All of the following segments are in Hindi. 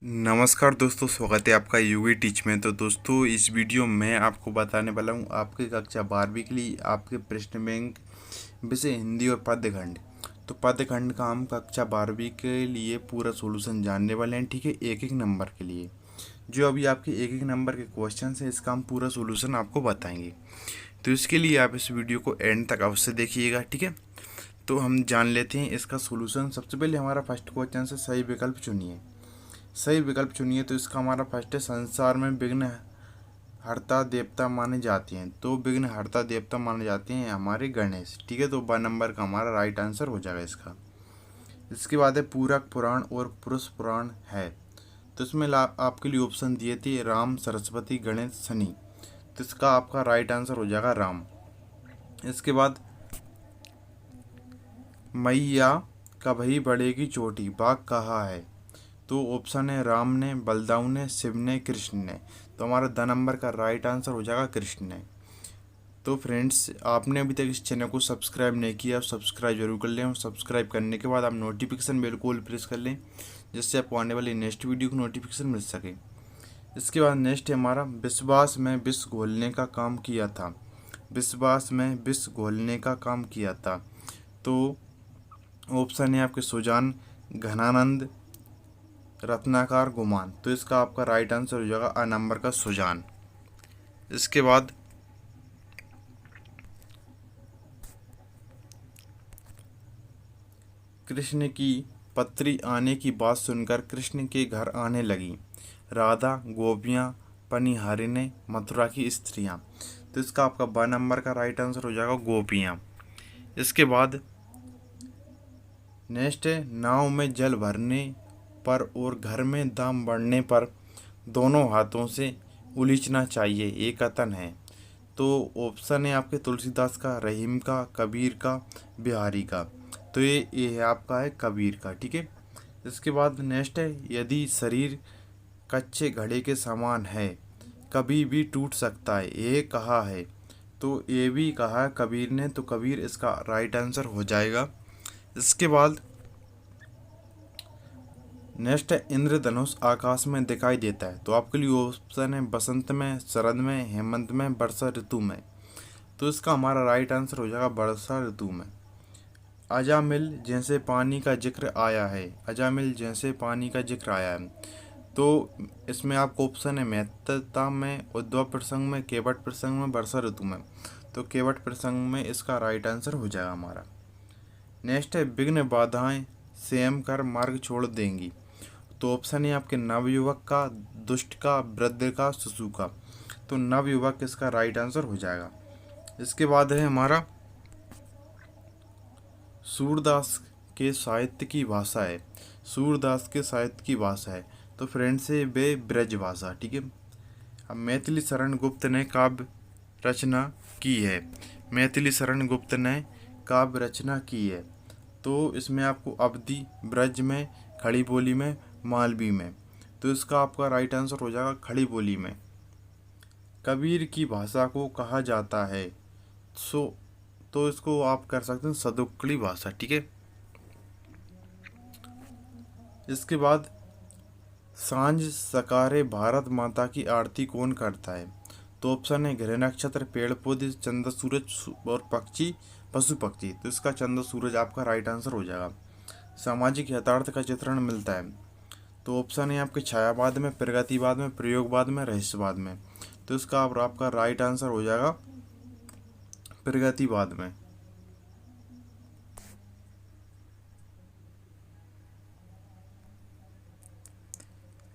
नमस्कार दोस्तों, स्वागत है आपका यूवी टीच में। तो दोस्तों, इस वीडियो में आपको बताने वाला हूँ आपके कक्षा 12वीं के लिए आपके प्रश्न बैंक विषय हिंदी और पद्यखंड। तो पद्यखंड का हम कक्षा 12वीं के लिए पूरा सॉल्यूशन जानने वाले हैं, ठीक है, एक एक नंबर के लिए। जो अभी आपके एक एक नंबर के क्वेश्चन हैं, इसका हम पूरा सॉल्यूशन आपको बताएंगे। तो इसके लिए आप इस वीडियो को एंड तक अवश्य देखिएगा, ठीक है। तो हम जान लेते हैं इसका सॉल्यूशन। सबसे पहले हमारा फर्स्ट क्वेश्चन से सही विकल्प चुनिए। सही विकल्प चुनिए। तो इसका हमारा फर्स्ट है, संसार में विघ्न हरता देवता माने जाते हैं। तो विघ्न हरता देवता माने जाते हैं हमारे गणेश, ठीक है। तो 1 नंबर का हमारा राइट आंसर हो जाएगा इसका। इसके बाद है पूरक पुराण और पुरुष पुराण है। तो इसमें आपके लिए ऑप्शन दिए थे राम, सरस्वती, गणेश, शनि। तो इसका आपका राइट आंसर हो जाएगा राम। इसके बाद मैया कभी बढ़ेगी चोटी, बाघ कहा है। तो ऑप्शन है राम ने, बलदाऊ ने, शिव ने, कृष्ण ने। तो हमारा 2 नंबर का राइट आंसर हो जाएगा कृष्ण ने। तो फ्रेंड्स, आपने अभी तक इस चैनल को सब्सक्राइब नहीं किया, सब्सक्राइब जरूर कर लें। और सब्सक्राइब करने के बाद आप नोटिफिकेशन बेल को प्रेस कर लें, जिससे आपको आने वाली नेक्स्ट वीडियो की नोटिफिकेशन मिल सके। इसके बाद नेक्स्ट है हमारा, विश्वास में विष घोलने का काम किया था। विश्वास में विष घोलने का काम किया था। तो ऑप्शन है आपके सुजान, घनानंद, रत्नाकर, गुमान। तो इसका आपका राइट आंसर हो जाएगा अ नंबर का सुजान। इसके बाद कृष्ण की पत्री आने की बात सुनकर कृष्ण के घर आने लगी राधा, गोपियाँ, पनिहारिने, मथुरा की स्त्रियाँ। तो इसका आपका 2 नंबर का राइट आंसर हो जाएगा गोपियाँ। इसके बाद नेक्स्ट है, नाव में जल भरने पर और घर में दाम बढ़ने पर दोनों हाथों से उलीचना चाहिए, ये कथन है। तो ऑप्शन है आपके तुलसीदास का, रहीम का, कबीर का, बिहारी का। तो ये है आपका है कबीर का, ठीक है। इसके बाद नेक्स्ट है, यदि शरीर कच्चे घड़े के समान है कभी भी टूट सकता है, ये कहा है। तो ये भी कहा है कबीर ने। तो कबीर इसका राइट आंसर हो जाएगा। इसके बाद नेक्स्ट है, इंद्रधनुष आकाश में दिखाई देता है। तो आपके लिए ऑप्शन है बसंत में, शरद में, हेमंत में, वर्षा ऋतु में। तो इसका हमारा राइट आंसर हो जाएगा वर्षा ऋतु में। अजामिल जैसे पानी का जिक्र आया है। अजामिल जैसे पानी का जिक्र आया है। तो इसमें आपको ऑप्शन है महत्ता में, उद्भव प्रसंग में, केवट प्रसंग में, वर्षा ऋतु में। तो केवट प्रसंग में इसका राइट आंसर हो जाएगा हमारा। नेक्स्ट है, विघ्न बाधाएं संयम कर मार्ग छोड़ देंगी। तो ऑप्शन है आपके नवयुवक का, दुष्ट का, वृद्ध का, शिशु का। तो नवयुवक इसका राइट आंसर हो जाएगा। इसके बाद है हमारा, सूरदास के साहित्य की भाषा है। सूरदास के साहित्य की भाषा है। तो फ्रेंड्स, ये वे ब्रज भाषा, ठीक है। अब मैथिली शरण गुप्त ने काव्य रचना की है। मैथिली शरण गुप्त ने काव्य रचना की है। तो इसमें आपको अवधि, ब्रज में, खड़ी बोली में, मालवी में। तो इसका आपका राइट आंसर हो जाएगा खड़ी बोली में। कबीर की भाषा को कहा जाता है तो इसको आप कर सकते हैं सदुक्कड़ी भाषा, ठीक है। इसके बाद, सांझ सकारे भारत माता की आरती कौन करता है। तो ऑप्शन है ग्रह नक्षत्र, पेड़ पौधे, चंद्र सूरज और पक्षी, पशु पक्षी। तो इसका चंद्र सूरज आपका राइट आंसर हो जाएगा। सामाजिक यथार्थ का चित्रण मिलता है। तो ऑप्शन है आपके छायावाद में, प्रगतिवाद में, प्रयोगवाद में, रहस्यवाद में। तो इसका आपका राइट आंसर हो जाएगा प्रगतिवाद में।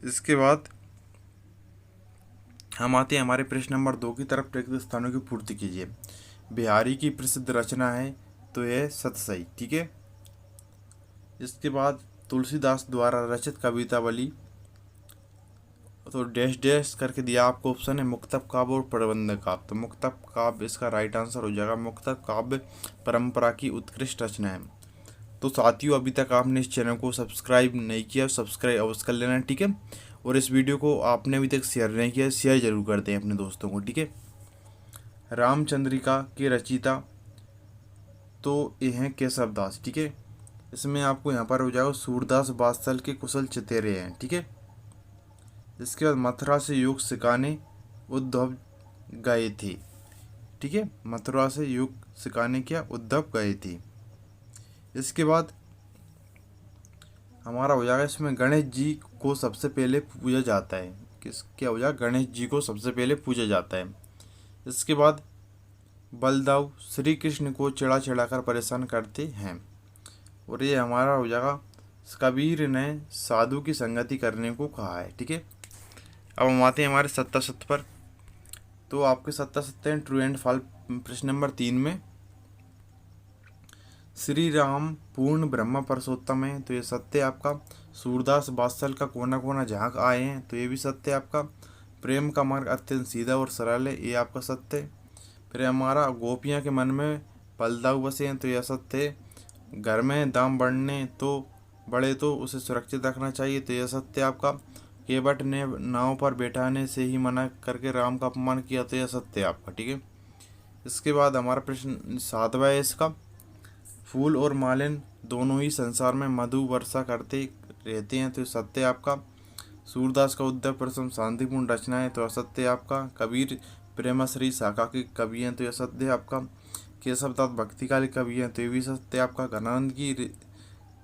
इसके बाद हम आते हैं हमारे प्रश्न नंबर 2 की तरफ। रिक्त स्थानों की पूर्ति कीजिए। बिहारी की प्रसिद्ध रचना है तो यह सतसई, ठीक है। इसके बाद तुलसीदास द्वारा रचित कवितावली। तो डैश डैश करके दिया आपको ऑप्शन है मुक्तक काव्य और प्रबंध काव्य। तो मुक्तक काव्य इसका राइट आंसर हो जाएगा। मुक्तक काव्य परंपरा की उत्कृष्ट रचना है। तो साथियों, अभी तक आपने इस चैनल को सब्सक्राइब नहीं किया, सब्सक्राइब अवश्य कर लेना, ठीक है। और इस वीडियो को आपने अभी तक शेयर नहीं किया, शेयर जरूर कर दें अपने दोस्तों को, ठीक है। रामचंद्रिका के रचयिता तो ये हैं केशव दास, ठीक है। इसमें आपको यहाँ पर हो जाएगा सूरदास वात्सल के कुशल चितेरे हैं, ठीक है। इसके बाद मथुरा से योग सिखाने उद्धव गए थे। ठीक है, मथुरा से योग सिखाने क्या उद्धव गए थे। इसके बाद हमारा हो जाएगा इसमें गणेश जी को सबसे पहले पूजा जाता है। किस क्या हो जाएगा, गणेश जी को सबसे पहले पूजा जाता है। इसके बाद बलदाऊ श्री कृष्ण को चिढ़ा चिढ़ा कर परेशान करते हैं। और ये हमारा हो जाएगा कबीर ने साधु की संगति करने को कहा है। ठीक है, अब हम आते हैं हमारे सत्ता सत्य पर। तो आपके सत्ता सत्य हैं ट्रू एंड फॉल्स। प्रश्न नंबर 3 में श्री राम पूर्ण ब्रह्म पुरुषोत्तम है, तो ये सत्य है आपका। सूरदास वात्सल का कोना कोना झांक आए हैं, तो ये भी सत्य है आपका। प्रेम का मार्ग अत्यंत सीधा और सरल है, ये आपका सत्य है। फिर हमारा गोपियाँ के मन में बलदाऊ बसे हैं, तो यह सत्य है। घर में दाम बढ़े तो उसे सुरक्षित रखना चाहिए, तो यह सत्य है आपका। केवट ने नाव पर बैठाने से ही मना करके राम का अपमान किया, तो यह सत्य है आपका। ठीक है, इसके बाद हमारा प्रश्न 7वां है इसका। फूल और मालिन दोनों ही संसार में मधु वर्षा करते रहते हैं, तो सत्य है आपका। सूरदास का उद्धव प्रसम शांतिपूर्ण रचना है, तो असत्य है आपका। कबीर प्रेमश्री शाखा के कवि हैं, तो यह सत्य है आपका। केशवदास भक्तिकाली कवि हैं, तो ये भी सत्य है आपका। घनानंद की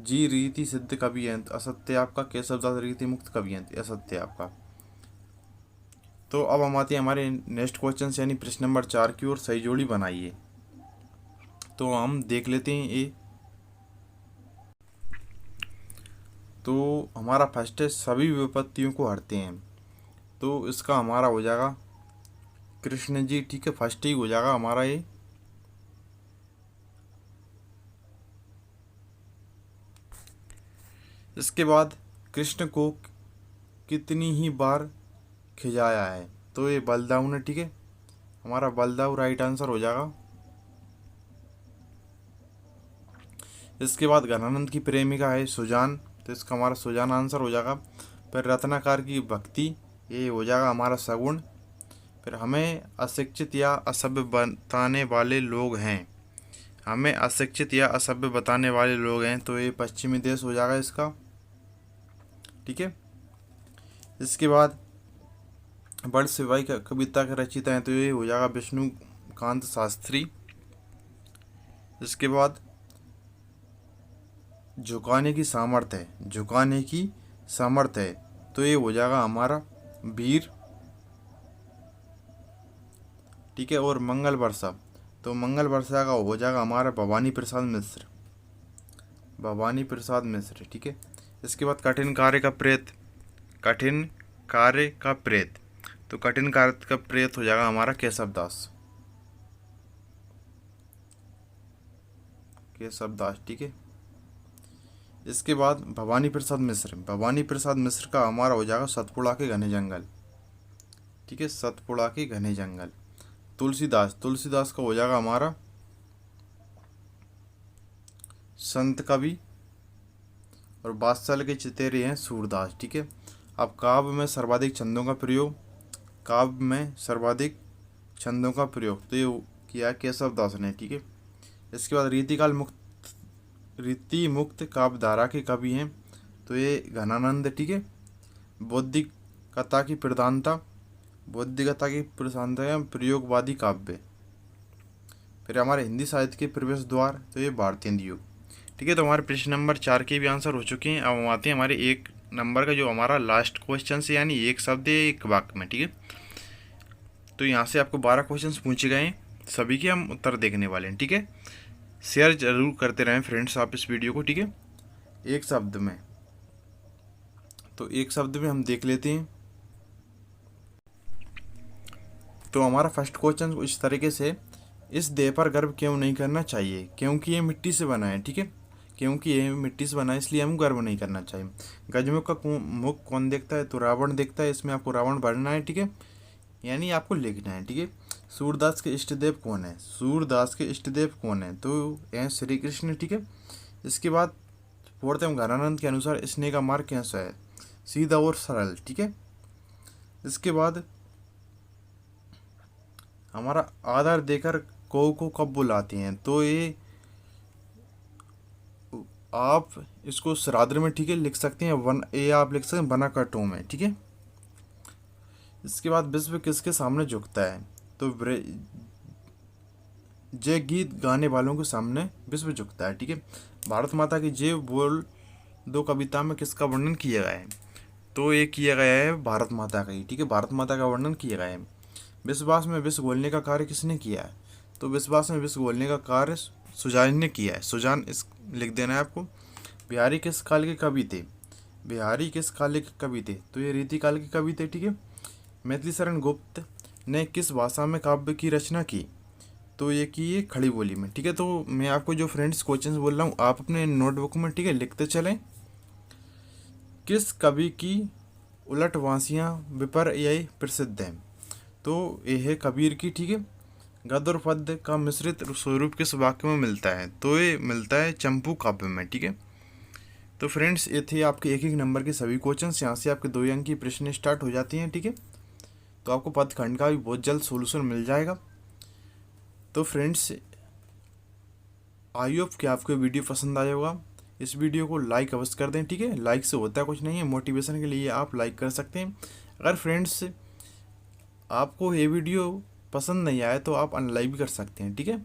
जी रीति सिद्ध कवि हैं, तो असत्य है आपका। केशवदास रीति मुक्त कवि हैं, तो असत्य है आपका। तो अब हम आते हैं हमारे नेक्स्ट क्वेश्चन यानी प्रश्न नंबर 4 की ओर। सही जोड़ी बनाइए। तो हम देख लेते हैं ये। तो हमारा फर्स्ट है सभी विपत्तियों को हरते हैं, तो इसका हमारा हो जाएगा कृष्ण जी। ठीक है, फर्स्ट ही हो जाएगा हमारा ये। इसके बाद कृष्ण को कितनी ही बार खिजाया है, तो ये बलदाऊ ने। ठीक है, हमारा बलदाऊ राइट आंसर हो जाएगा। इसके बाद घनानंद की प्रेमिका है सुजान, तो इसका हमारा सुजान आंसर हो जाएगा। फिर रत्नाकर की भक्ति, ये हो जाएगा हमारा सगुण। फिर हमें अशिक्षित या असभ्य बताने वाले लोग हैं, हमें अशिक्षित या असभ्य बताने वाले लोग हैं, तो ये पश्चिमी देश हो जाएगा इसका। ठीक है, इसके बाद बड़ सिवाई का कविता के रचयिता हैं, तो ये हो जाएगा विष्णुकांत शास्त्री। इसके बाद झुकाने की सामर्थ्य है, झुकाने की सामर्थ्य है, तो ये हो जाएगा हमारा वीर। ठीक है, और मंगल वर्षा, तो मंगल वर्षा का हो जाएगा हमारा भवानी प्रसाद मिश्र, भवानी प्रसाद मिश्र। ठीक है, इसके बाद कठिन कार्य का प्रेत, कठिन कार्य का प्रेत, तो कठिन कार्य का प्रेत हो जाएगा हमारा केशवदास, केशवदास। ठीक है, इसके बाद भवानी प्रसाद मिश्र, भवानी प्रसाद मिश्र का हमारा हो जाएगा सतपुड़ा के घने जंगल। ठीक है, सतपुड़ा के घने जंगल। तुलसीदास, तुलसीदास का हो जाएगा हमारा संत कवि, और वात्सल के चितेरे हैं सूरदास। ठीक है, अब काव्य में सर्वाधिक छंदों का प्रयोग, काव्य में सर्वाधिक छंदों का प्रयोग, तो ये किया केशवदास ने। ठीक है, इसके बाद रीति मुक्त काव्यधारा के कवि हैं, तो ये घनानंद। ठीक है, बौद्धिकता की प्रधानता, बौद्धिकता की प्रधानता है प्रयोगवादी काव्य। फिर हमारे हिंदी साहित्य के प्रवेश द्वार, तो ये भारतेंदु योग। ठीक है, तो हमारे प्रश्न नंबर 4 के भी आंसर हो चुके हैं। अब हम आते हैं हमारे 1 नंबर का जो हमारा लास्ट क्वेश्चन से, यानी एक शब्द एक वाक्य में। ठीक है, तो यहाँ से आपको 12 क्वेश्चन पूछे गए हैं, सभी के हम उत्तर देखने वाले हैं। ठीक है, शेयर जरूर करते रहें फ्रेंड्स आप इस वीडियो को। ठीक है, एक शब्द में, तो एक शब्द में हम देख लेते हैं। तो हमारा फर्स्ट क्वेश्चन इस तरीके से, इस देह पर गर्व क्यों नहीं करना चाहिए, क्योंकि ये मिट्टी से बना है। ठीक है, क्योंकि ये मिट्टी से बना है इसलिए हम गर्व नहीं करना चाहिए। गजमुख का मुख कौन देखता है, तो रावण देखता है, इसमें आपको रावण भरना है। ठीक है, यानी आपको लिखना है। ठीक है, सूरदास के इष्ट देव कौन है, सूरदास के इष्ट देव कौन है, तो यह श्री कृष्ण। ठीक है, इसके बाद फोर्थ एवं घनानंद के अनुसार स्नेह का मार्ग कैसा है, सीधा और सरल। ठीक है, इसके बाद हमारा आदर देकर को कब बुलाते हैं, तो ये आप इसको श्राद्ध में, ठीक है, लिख सकते हैं वन, ये आप लिख सकते हैं बना कटो में। ठीक है, इसके बाद विश्व किसके सामने झुकता है? तो जय गीत गाने वालों के सामने विश्व झुकता है। ठीक है, भारत माता की जय बोल दो कविता में किसका वर्णन किया गया है? तो ये किया गया है भारत माता का ही। ठीक है, भारत माता का वर्णन किया गया है। विश्वास में विष घोलने का कार्य किसने किया है? तो विश्वास में विष घोलने का कार्य सुजान ने किया है। सुजान इस लिख देना है आपको। बिहारी किस काल के कवि थे? बिहारी किस काल के कवि थे? तो ये रीति काल के कवि थे। ठीक है, मैथिली शरण गुप्त ने किस भाषा में काव्य की रचना की? तो ये की है खड़ी बोली में। ठीक है, तो मैं आपको जो फ्रेंड्स क्वेश्चंस बोल रहा हूँ आप अपने नोटबुक में, ठीक है, लिखते चलें। किस कवि की उलटवासियाँ विपर्यय प्रसिद्ध हैं? तो ये है कबीर की। ठीक है, गद्य और पद्य का मिश्रित स्वरूप किस वाक्य में मिलता है? तो ये मिलता है चंपू काव्य में। ठीक है, तो फ्रेंड्स ये थे आपके एक एक नंबर के सभी क्वेश्चंस। यहाँ से आपके 2 अंक की प्रश्न स्टार्ट हो जाती हैं। ठीक है, तो आपको पदखंड का भी बहुत जल्द सोल्यूशन मिल जाएगा। तो फ्रेंड्स आई होप कि आपको वीडियो पसंद आया होगा। इस वीडियो को लाइक अवश्य कर दें। ठीक है, लाइक से होता कुछ नहीं है, मोटिवेशन के लिए आप लाइक कर सकते हैं। अगर फ्रेंड्स आपको ये वीडियो पसंद नहीं आया तो आप अनलाइक भी कर सकते हैं। ठीक है,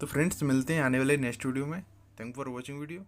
तो फ्रेंड्स मिलते हैं आने वाले नेक्स्ट वीडियो में। Thank for watching video.